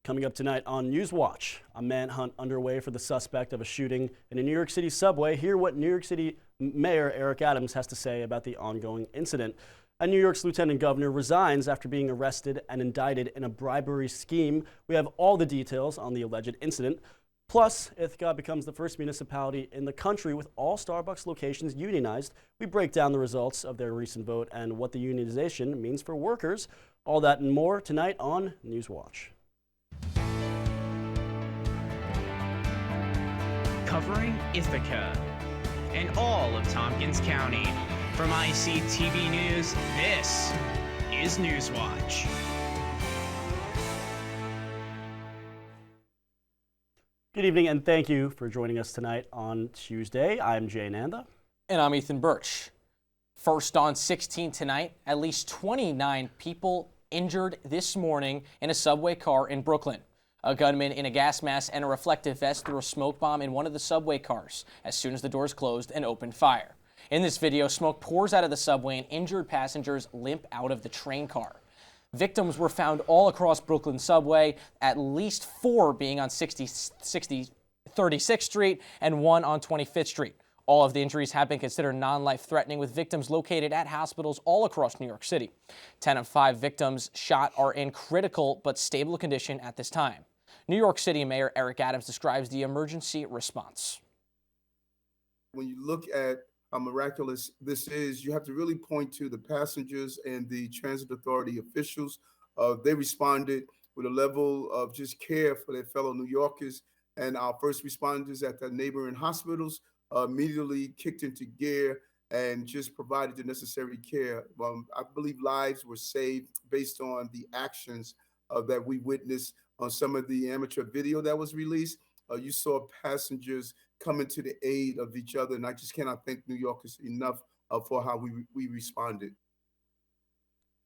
Coming up tonight on Newswatch, a manhunt underway for the suspect of a shooting in a New York City subway. Hear what New York City Mayor Eric Adams has to say about the ongoing incident. And New York's Lieutenant Governor resigns after being arrested and indicted in a bribery scheme. We have all the details on the alleged incident. Plus, Ithaca becomes the first municipality in the country with all Starbucks locations unionized. We break down the results of their recent vote and what the unionization means for workers. All that and more tonight on Newswatch. Covering Ithaca and all of Tompkins County. From ICTV News, this is Newswatch. Good evening and thank you for joining us tonight on Tuesday. I'm Jay Nanda. And I'm Ethan Birch. First on 16 tonight, at least 29 people injured this morning in a subway car in Brooklyn. A gunman in a gas mask and a reflective vest threw a smoke bomb in one of the subway cars as soon as the doors closed and opened fire. In this video, smoke pours out of the subway and injured passengers limp out of the train car. Victims were found all across Brooklyn subway, at least 4 being on 36th Street and 1 on 25th Street. All of the injuries have been considered non-life threatening, with victims located at hospitals all across New York City. 10 of 5 victims shot are in critical but stable condition at this time. New York City Mayor Eric Adams describes the emergency response. When you look at how miraculous this is, you have to really point to the passengers and the transit authority officials. They responded with a level of just care for their fellow New Yorkers, and our first responders at the neighboring hospitals immediately kicked into gear and just provided the necessary care. I believe lives were saved based on the actions that we witnessed on some of the amateur video that was released. You saw passengers coming to the aid of each other, and I just cannot thank New Yorkers enough for how we responded.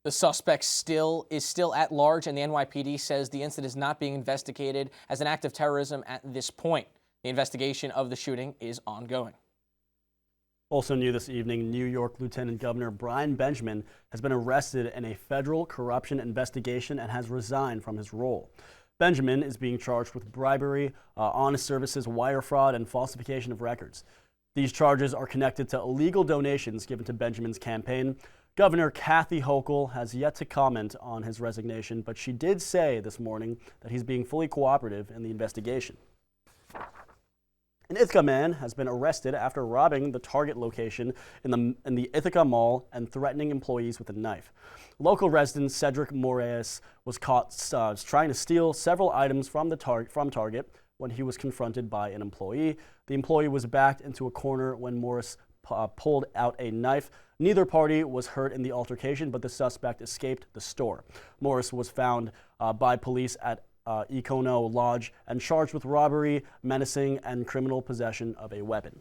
The suspect is still at large, and the NYPD says the incident is not being investigated as an act of terrorism at this point. The investigation of the shooting is ongoing. Also new this evening, New York Lieutenant Governor Brian Benjamin has been arrested in a federal corruption investigation and has resigned from his role. Benjamin is being charged with bribery, honest services, wire fraud, and falsification of records. These charges are connected to illegal donations given to Benjamin's campaign. Governor Kathy Hochul has yet to comment on his resignation, but she did say this morning that he's being fully cooperative in the investigation. An Ithaca man has been arrested after robbing the Target location in the Ithaca Mall and threatening employees with a knife. Local resident Cedric Morrissey was caught trying to steal several items from Target when he was confronted by an employee. The employee was backed into a corner when Morris pulled out a knife. Neither party was hurt in the altercation, but the suspect escaped the store. Morris was found by police at Econo Lodge and charged with robbery, menacing, and criminal possession of a weapon.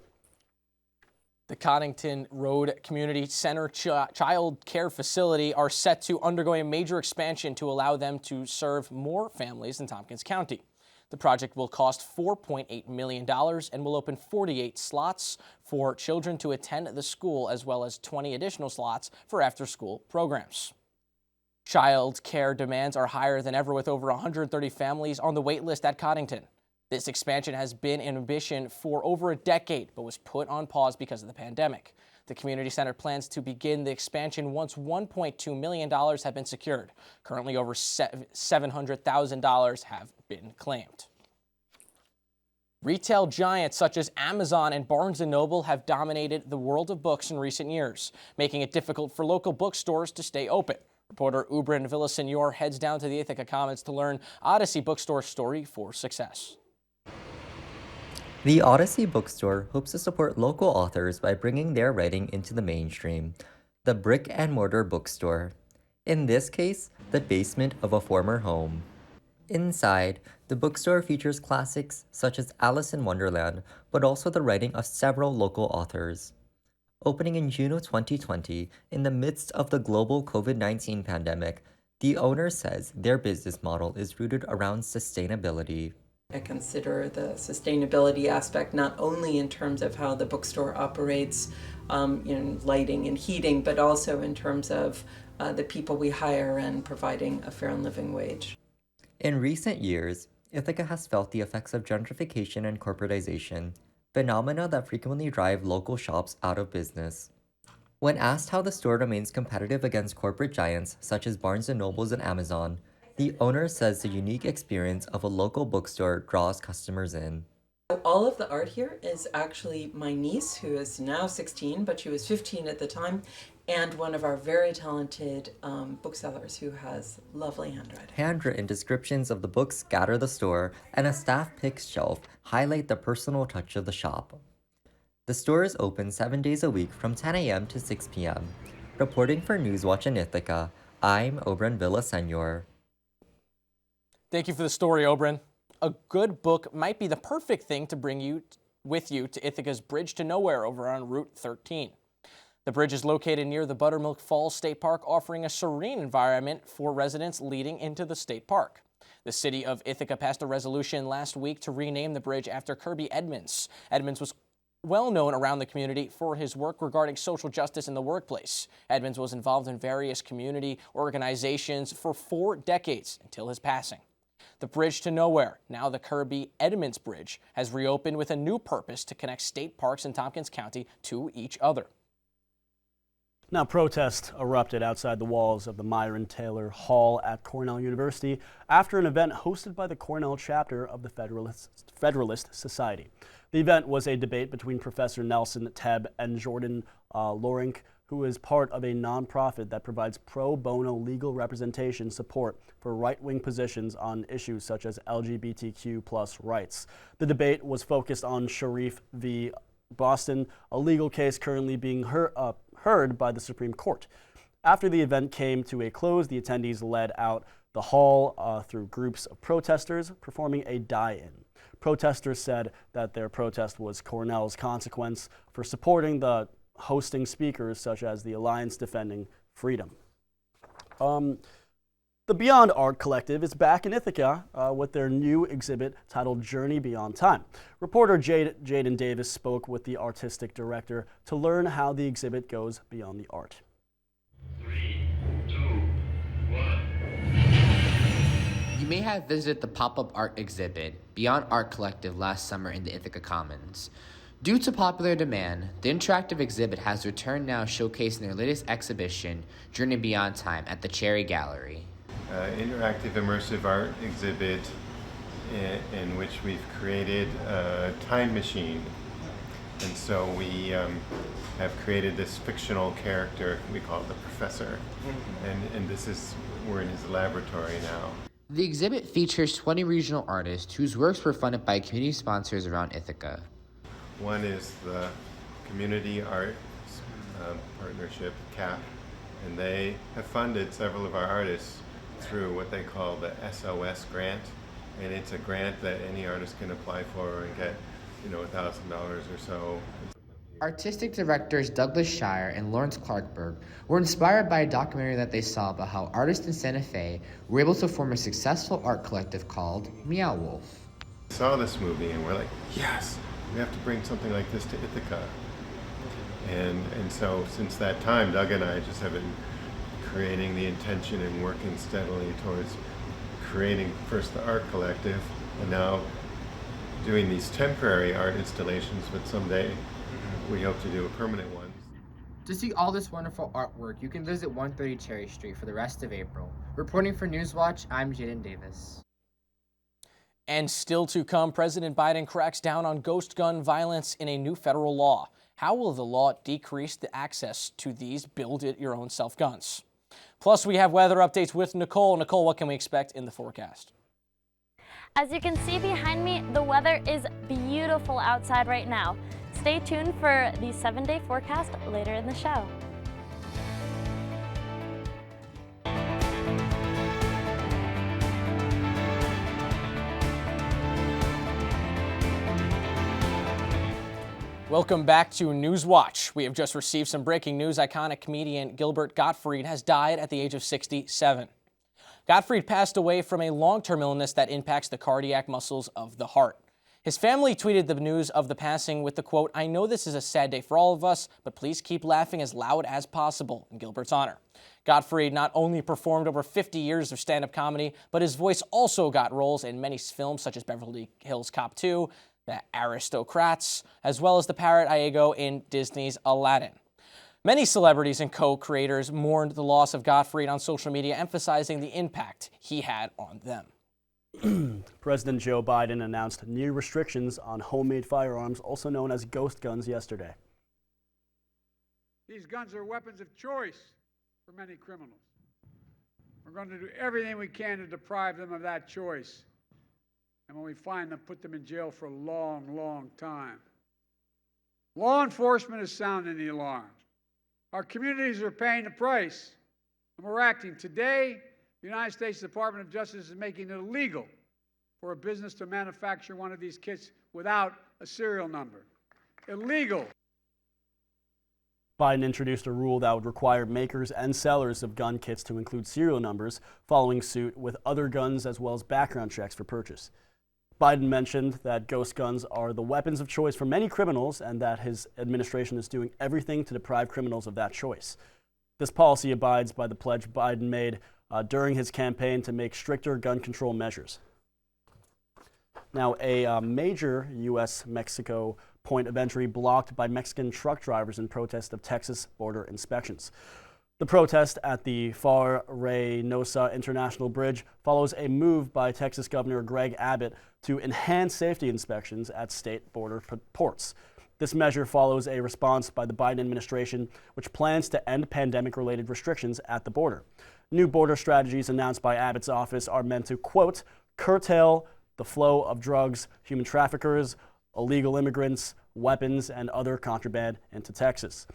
The Coddington Road Community Center child care facility are set to undergo a major expansion to allow them to serve more families in Tompkins County. The project will cost $4.8 million and will open 48 slots for children to attend the school, as well as 20 additional slots for after-school programs. Child care demands are higher than ever, with over 130 families on the wait list at Coddington. This expansion has been in ambition for over a decade, but was put on pause because of the pandemic. The community center plans to begin the expansion once $1.2 million have been secured. Currently, over $700,000 have been claimed. Retail giants such as Amazon and Barnes & Noble have dominated the world of books in recent years, making it difficult for local bookstores to stay open. Reporter Ubrin Villasenor heads down to the Ithaca Commons to learn Odyssey Bookstore's story for success. The Odyssey Bookstore hopes to support local authors by bringing their writing into the mainstream. The brick-and-mortar bookstore. In this case, the basement of a former home. Inside, the bookstore features classics such as Alice in Wonderland, but also the writing of several local authors. Opening in June of 2020, in the midst of the global COVID-19 pandemic, the owner says their business model is rooted around sustainability. I consider the sustainability aspect not only in terms of how the bookstore operates, in lighting and heating, but also in terms of the people we hire and providing a fair and living wage. In recent years, Ithaca has felt the effects of gentrification and corporatization, phenomena that frequently drive local shops out of business. When asked how the store remains competitive against corporate giants such as Barnes & Nobles and Amazon, the owner says the unique experience of a local bookstore draws customers in. All of the art here is actually my niece, who is now 16, but she was 15 at the time, and one of our very talented booksellers who has lovely handwriting. Handwritten descriptions of the books scatter the store, and a staff picks shelf highlight the personal touch of the shop. The store is open 7 days a week from 10 a.m. to 6 p.m. Reporting for Newswatch in Ithaca, I'm Obran Villasenor. Thank you for the story, Obran. A good book might be the perfect thing to bring you with you to Ithaca's Bridge to Nowhere over on Route 13. The bridge is located near the Buttermilk Falls State Park, offering a serene environment for residents leading into the state park. The city of Ithaca passed a resolution last week to rename the bridge after Kirby Edmonds. Edmonds was well known around the community for his work regarding social justice in the workplace. Edmonds was involved in various community organizations for 4 decades until his passing. The Bridge to Nowhere, now the Kirby Edmonds Bridge, has reopened with a new purpose to connect state parks in Tompkins County to each other. Now, protests erupted outside the walls of the Myron Taylor Hall at Cornell University after an event hosted by the Cornell chapter of the Federalist Society. The event was a debate between Professor Nelson Tebb and Jordan Lorink, who is part of a nonprofit that provides pro bono legal representation support for right-wing positions on issues such as LGBTQ+ rights. The debate was focused on Sharif v. Boston, a legal case currently being heard by the Supreme Court. After the event came to a close, the attendees led out the hall through groups of protesters performing a die-in. Protesters said that their protest was Cornell's consequence for supporting the hosting speakers such as the Alliance Defending Freedom. The Beyond Art Collective is back in Ithaca with their new exhibit titled Journey Beyond Time. Reporter Jaden Davis spoke with the artistic director to learn how the exhibit goes beyond the art. 3, 2, 1. You may have visited the pop-up art exhibit Beyond Art Collective last summer in the Ithaca Commons. Due to popular demand, the interactive exhibit has returned now, showcasing their latest exhibition, Journey Beyond Time, at the Cherry Gallery. Interactive immersive art exhibit in which we've created a time machine. And so we have created this fictional character, we call it the Professor. And we're in his laboratory now. The exhibit features 20 regional artists whose works were funded by community sponsors around Ithaca. One is the Community Arts Partnership, CAP, and they have funded several of our artists through what they call the SOS grant. And it's a grant that any artist can apply for and get, $1,000 or so. Artistic directors Douglas Shire and Lawrence Clarkberg were inspired by a documentary that they saw about how artists in Santa Fe were able to form a successful art collective called Meow Wolf. We saw this movie and we're like, yes, we have to bring something like this to Ithaca. And so since that time, Doug and I just have been creating the intention and working steadily towards creating first the art collective and now doing these temporary art installations, but someday we hope to do a permanent one. To see all this wonderful artwork, you can visit 130 Cherry Street for the rest of April. Reporting for Newswatch, I'm Jaden Davis. And still to come, President Biden cracks down on ghost gun violence in a new federal law. How will the law decrease the access to these build-it-your-own-self guns? Plus, we have weather updates with Nicole. Nicole, what can we expect in the forecast? As you can see behind me, the weather is beautiful outside right now. Stay tuned for the 7-day forecast later in the show. Welcome back to Newswatch. We have just received some breaking news. Iconic comedian Gilbert Gottfried has died at the age of 67. Gottfried passed away from a long-term illness that impacts the cardiac muscles of the heart. His family tweeted the news of the passing with the quote, "I know this is a sad day for all of us, but please keep laughing as loud as possible," in Gilbert's honor. Gottfried not only performed over 50 years of stand-up comedy, but his voice also got roles in many films such as Beverly Hills Cop 2, The Aristocrats, as well as the parrot Iago in Disney's Aladdin. Many celebrities and co-creators mourned the loss of Gottfried on social media, emphasizing the impact he had on them. President Joe Biden announced new restrictions on homemade firearms, also known as ghost guns, yesterday. These guns are weapons of choice for many criminals. We're going to do everything we can to deprive them of that choice. And when we find them, put them in jail for a long, long time. Law enforcement is sounding the alarm. Our communities are paying the price, and we're acting. Today, the United States Department of Justice is making it illegal for a business to manufacture one of these kits without a serial number. Illegal. Biden introduced a rule that would require makers and sellers of gun kits to include serial numbers, following suit with other guns as well as background checks for purchase. Biden mentioned that ghost guns are the weapons of choice for many criminals and that his administration is doing everything to deprive criminals of that choice. This policy abides by the pledge Biden made during his campaign to make stricter gun control measures. Now, a major U.S.-Mexico point of entry blocked by Mexican truck drivers in protest of Texas border inspections. The protest at the Far Reynosa International Bridge follows a move by Texas Governor Greg Abbott to enhance safety inspections at state border ports. This measure follows a response by the Biden administration, which plans to end pandemic-related restrictions at the border. New border strategies announced by Abbott's office are meant to, quote, curtail the flow of drugs, human traffickers, illegal immigrants, weapons, and other contraband into Texas.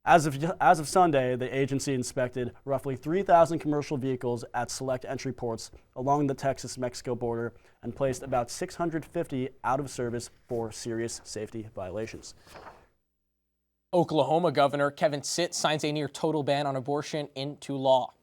As of Sunday, the agency inspected roughly 3,000 commercial vehicles at select entry ports along the Texas-Mexico border and placed about 650 out of service for serious safety violations. Oklahoma Governor Kevin Stitt signs a near-total ban on abortion into law.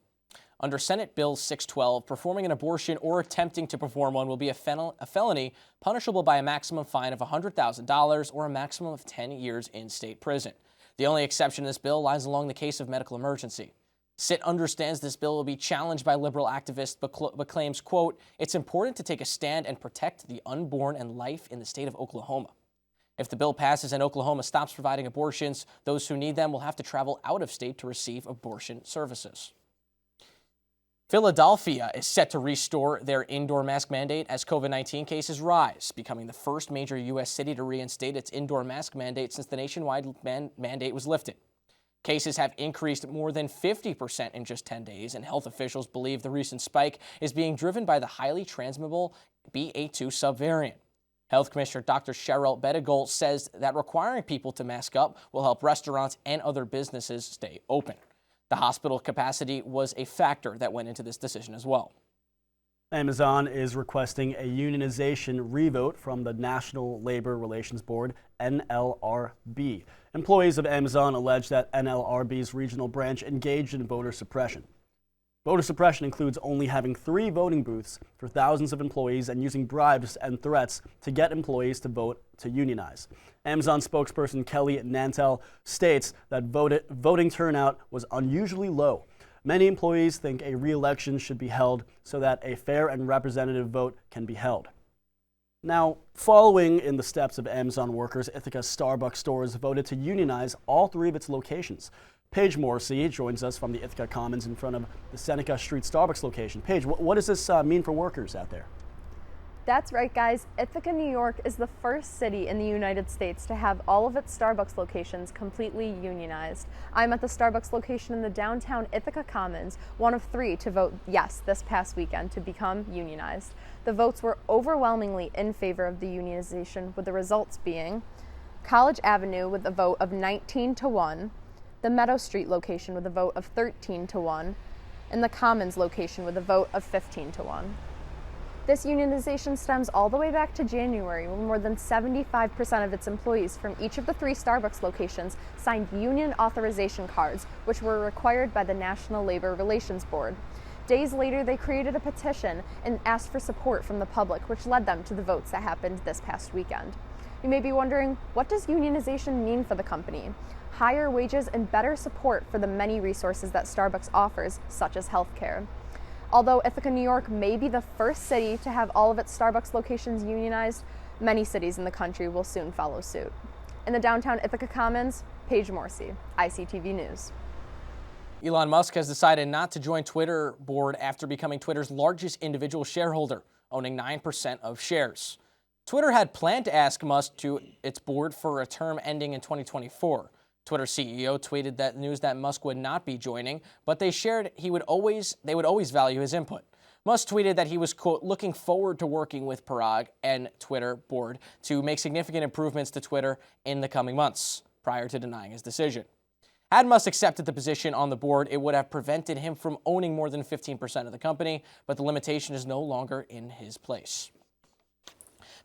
Under Senate Bill 612, performing an abortion or attempting to perform one will be a felony punishable by a maximum fine of $100,000 or a maximum of 10 years in state prison. The only exception to this bill lies along the case of medical emergency. Stitt understands this bill will be challenged by liberal activists, but claims, quote, it's important to take a stand and protect the unborn and life in the state of Oklahoma. If the bill passes and Oklahoma stops providing abortions, those who need them will have to travel out of state to receive abortion services. Philadelphia is set to restore their indoor mask mandate as COVID-19 cases rise, becoming the first major U.S. city to reinstate its indoor mask mandate since the nationwide mandate was lifted. Cases have increased more than 50% in just 10 days, and health officials believe the recent spike is being driven by the highly transmissible BA2 subvariant. Health Commissioner Dr. Cheryl Bedegold says that requiring people to mask up will help restaurants and other businesses stay open. The hospital capacity was a factor that went into this decision as well. Amazon is requesting a unionization revote from the National Labor Relations Board, NLRB. Employees of Amazon allege that NLRB's regional branch engaged in voter suppression. Voter suppression includes only having 3 voting booths for thousands of employees and using bribes and threats to get employees to vote to unionize. Amazon spokesperson Kelly Nantel states that voting turnout was unusually low. Many employees think a re-election should be held so that a fair and representative vote can be held. Now, following in the steps of Amazon workers, Ithaca Starbucks stores voted to unionize all 3 of its locations. Paige Morrissey joins us from the Ithaca Commons in front of the Seneca Street Starbucks location. Paige, what does this mean for workers out there? That's right, guys. Ithaca, New York is the first city in the United States to have all of its Starbucks locations completely unionized. I'm at the Starbucks location in the downtown Ithaca Commons, one of 3 to vote yes this past weekend to become unionized. The votes were overwhelmingly in favor of the unionization, with the results being College Avenue with a vote of 19-1, the Meadow Street location with a vote of 13-1, and the Commons location with a vote of 15-1. This unionization stems all the way back to January, when more than 75% of its employees from each of the 3 Starbucks locations signed union authorization cards, which were required by the National Labor Relations Board. Days later, they created a petition and asked for support from the public, which led them to the votes that happened this past weekend. You may be wondering, what does unionization mean for the company? Higher wages and better support for the many resources that Starbucks offers, such as healthcare. Although Ithaca, New York may be the first city to have all of its Starbucks locations unionized, many cities in the country will soon follow suit. In the downtown Ithaca Commons, Paige Morrissey, ICTV News. Elon Musk has decided not to join Twitter board after becoming Twitter's largest individual shareholder, owning 9% of shares. Twitter had planned to ask Musk to its board for a term ending in 2024. Twitter CEO tweeted that news that Musk would not be joining, but they shared they would always value his input. Musk tweeted that he was, quote, looking forward to working with Parag and Twitter board to make significant improvements to Twitter in the coming months, prior to denying his decision. Had Musk accepted the position on the board, it would have prevented him from owning more than 15% of the company, but the limitation is no longer in his place.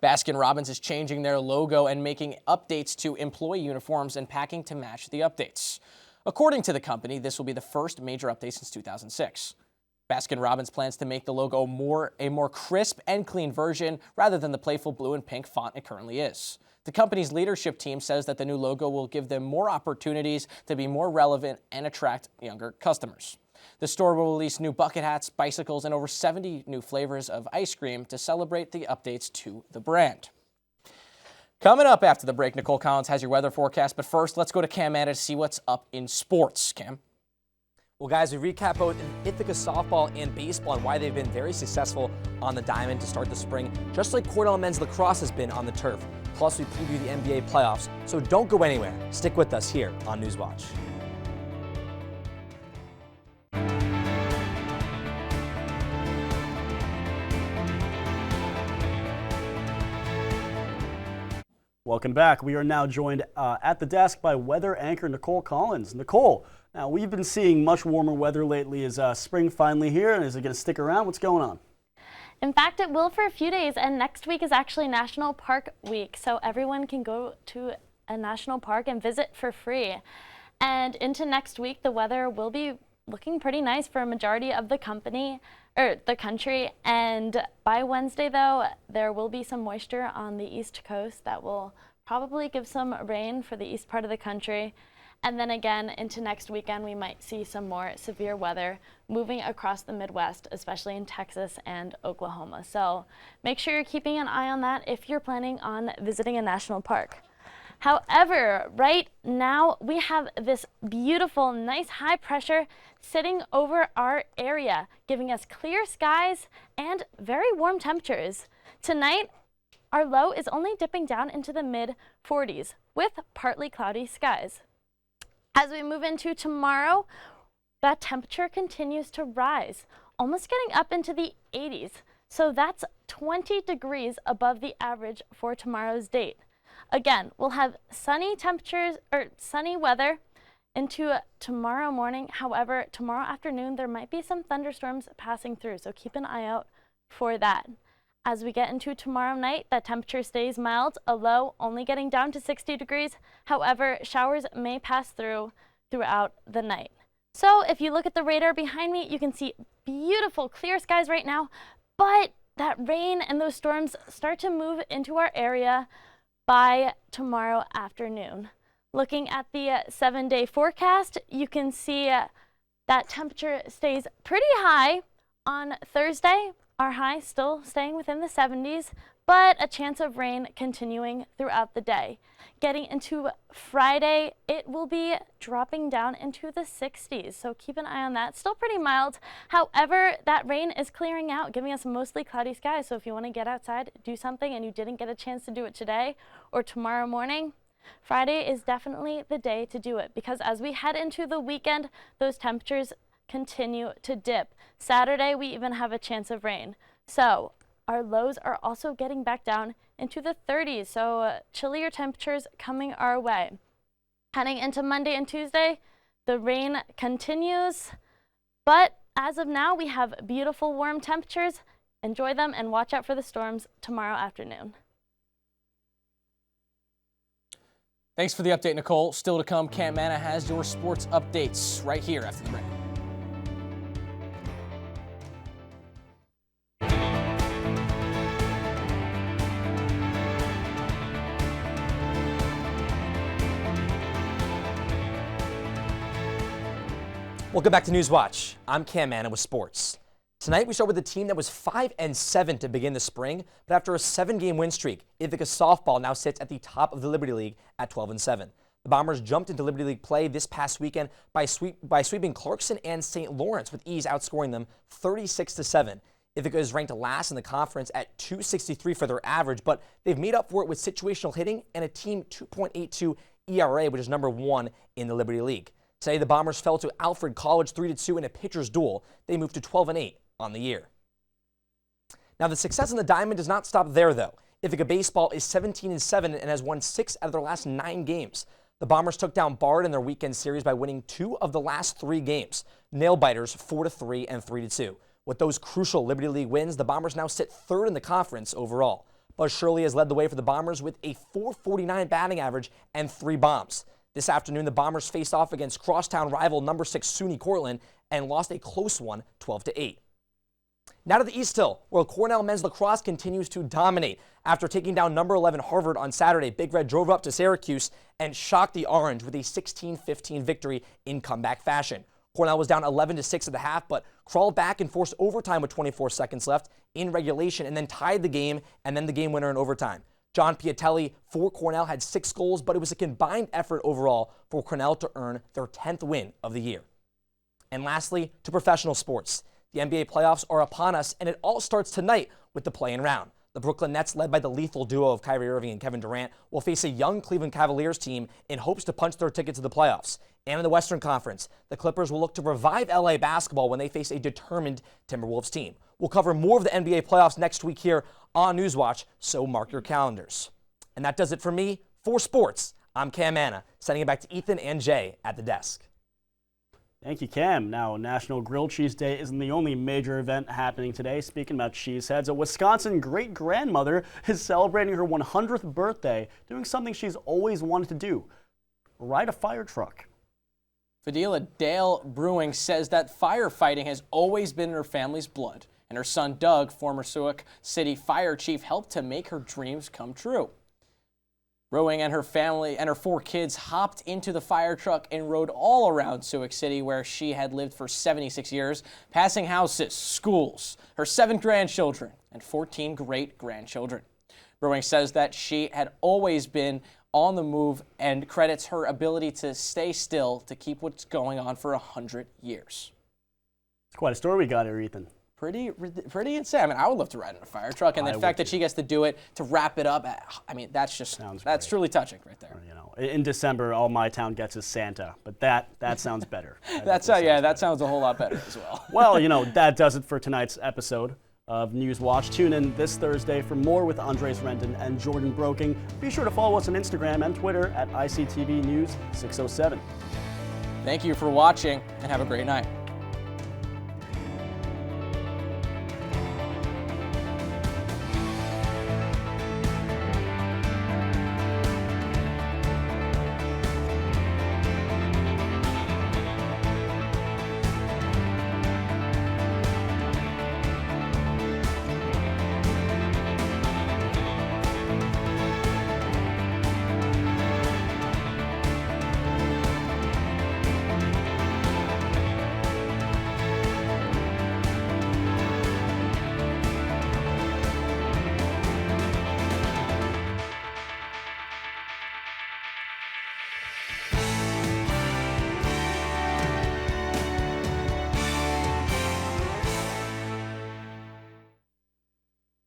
Baskin-Robbins is changing their logo and making updates to employee uniforms and packing to match the updates. According to the company, this will be the first major update since 2006. Baskin-Robbins plans to make the logo a more crisp and clean version rather than the playful blue and pink font it currently is. The company's leadership team says that the new logo will give them more opportunities to be more relevant and attract younger customers. The store will release new bucket hats, bicycles, and over 70 new flavors of ice cream to celebrate the updates to the brand. Coming up after the break, Nicole Collins has your weather forecast, but first, let's go to Cam Manna to see what's up in sports. Cam? Well, guys, we recap both Ithaca softball and baseball and why they've been very successful on the diamond to start the spring, just like Cornell men's lacrosse has been on the turf. Plus, we preview the NBA playoffs, so don't go anywhere. Stick with us here on Newswatch. Welcome back. We are now joined at the desk by weather anchor Nicole Collins. Nicole, now we've been seeing much warmer weather lately. Is spring finally here, and is it going to stick around? What's going on? In fact, it will for a few days, and next week is actually National Park Week, so everyone can go to a national park and visit for free. And into next week, the weather will be looking pretty nice for a majority of the country. And by Wednesday, though, there will be some moisture on the East Coast that will probably give some rain for the east part of the country. And then again, into next weekend, we might see some more severe weather moving across the Midwest, especially in Texas and Oklahoma. So make sure you're keeping an eye on that if you're planning on visiting a national park. However, right now we have this beautiful, nice high pressure sitting over our area, giving us clear skies and very warm temperatures. Tonight, our low is only dipping down into the mid-40s with partly cloudy skies. As we move into tomorrow, that temperature continues to rise, almost getting up into the 80s. So that's 20 degrees above the average for tomorrow's date. Again, we'll have sunny temperatures or sunny weather into tomorrow morning. However, tomorrow afternoon, there might be some thunderstorms passing through, so keep an eye out for that. As we get into tomorrow night, that temperature stays mild, a low only getting down to 60 degrees. However, showers may pass throughout the night. So if you look at the radar behind me, you can see beautiful clear skies right now, but that rain and those storms start to move into our area by tomorrow afternoon. Looking at the 7-day forecast, you can see that temperature stays pretty high on Thursday. Our high still staying within the 70s, but a chance of rain continuing throughout the day. Getting into Friday, it will be dropping down into the 60s, so keep an eye on that. Still pretty mild. However, that rain is clearing out, giving us mostly cloudy skies, so if you want to get outside, do something, and you didn't get a chance to do it today or tomorrow morning, Friday is definitely the day to do it, because as we head into the weekend, those temperatures continue to dip. Saturday, we even have a chance of rain. So our lows are also getting back down into the 30s, so chillier temperatures coming our way. Heading into Monday and Tuesday, the rain continues, but as of now, we have beautiful warm temperatures. Enjoy them and watch out for the storms tomorrow afternoon. Thanks for the update, Nicole. Still to come, Cam Manna has your sports updates right here after the break. Welcome back to Newswatch. I'm Cam Manna with sports. Tonight we start with a team that was 5-7 to begin the spring, but after a 7-game win streak, Ithaca softball now sits at the top of the Liberty League at 12-7. The Bombers jumped into Liberty League play this past weekend by sweeping Clarkson and St. Lawrence, with ease outscoring them 36-7. Ithaca is ranked last in the conference at .263 for their average, but they've made up for it with situational hitting and a team 2.82 ERA, which is number 1 in the Liberty League. Today, the Bombers fell to Alfred College 3-2 in a pitcher's duel. They moved to 12-8 on the year. Now, the success in the Diamond does not stop there, though. Ithaca baseball is 17-7 and has won 6 out of their last 9 games. The Bombers took down Bard in their weekend series by winning 2 of the last 3 games. Nail-biters 4-3 and 3-2. With those crucial Liberty League wins, the Bombers now sit 3rd in the conference overall. Buzz Shirley has led the way for the Bombers with a .449 batting average and 3 bombs. This afternoon, the Bombers faced off against crosstown rival number 6 SUNY Cortland and lost a close one, 12-8. Now to the East Hill, where Cornell men's lacrosse continues to dominate. After taking down number 11 Harvard on Saturday, Big Red drove up to Syracuse and shocked the Orange with a 16-15 victory in comeback fashion. Cornell was down 11-6 at the half, but crawled back and forced overtime with 24 seconds left in regulation, and then tied the game, and then the game winner in overtime. John Piatelli for Cornell had 6 goals, but it was a combined effort overall for Cornell to earn their 10th win of the year. And lastly, to professional sports. The NBA playoffs are upon us, and it all starts tonight with the play-in round. The Brooklyn Nets, led by the lethal duo of Kyrie Irving and Kevin Durant, will face a young Cleveland Cavaliers team in hopes to punch their ticket to the playoffs. And in the Western Conference, the Clippers will look to revive LA basketball when they face a determined Timberwolves team. We'll cover more of the NBA playoffs next week here on Newswatch, so mark your calendars. And that does it for me. For sports, I'm Cam Manna, sending it back to Ethan and Jay at the desk. Thank you, Cam. Now, National Grilled Cheese Day isn't the only major event happening today. Speaking about cheeseheads, a Wisconsin great-grandmother is celebrating her 100th birthday, doing something she's always wanted to do: ride a fire truck. Fadila Dale Brewing says that firefighting has always been in her family's blood, and her son Doug, former Sioux City fire chief, helped to make her dreams come true. Brewing and her family and her 4 kids hopped into the fire truck and rode all around Sioux City, where she had lived for 76 years, passing houses, schools, her 7 grandchildren, and 14 great-grandchildren. Brewing says that she had always been on the move and credits her ability to stay still to keep what's going on for 100 years. It's quite a story we got here, Ethan. Pretty insane. I mean, I would love to ride in a fire truck, and the fact that she gets to do it to wrap it up, I mean, that's just that's truly touching right there. You know, in December, all my town gets is Santa, but that sounds better. That sounds a whole lot better as well. Well, you know, that does it for tonight's episode of Newswatch. Tune in this Thursday for more with Andres Rendon and Jordan Broking. Be sure to follow us on Instagram and Twitter at ICTV News 607. Thank you for watching, and have a great night.